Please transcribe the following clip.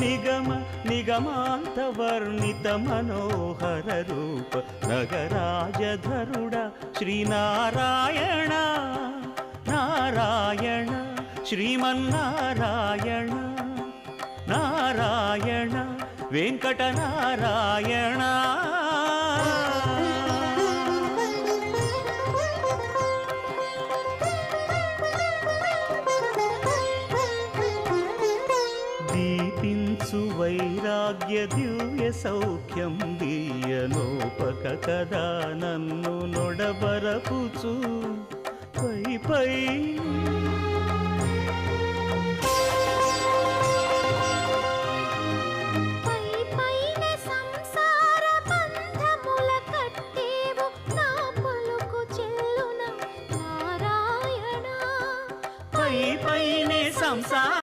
నిగమ నిగమాంతవర్ణిత మనోహర రూప నగరాజధరుడ శ్రీనారాయణ నారాయణ శ్రీమన్నారాయణ నారాయణ వెంకటనారాయణ. దీపించు వైరాగ్య దివ్య సౌఖ్యం దీయనోపక కదా నన్ను నొడబరపుచు పై పై పైనే సంసార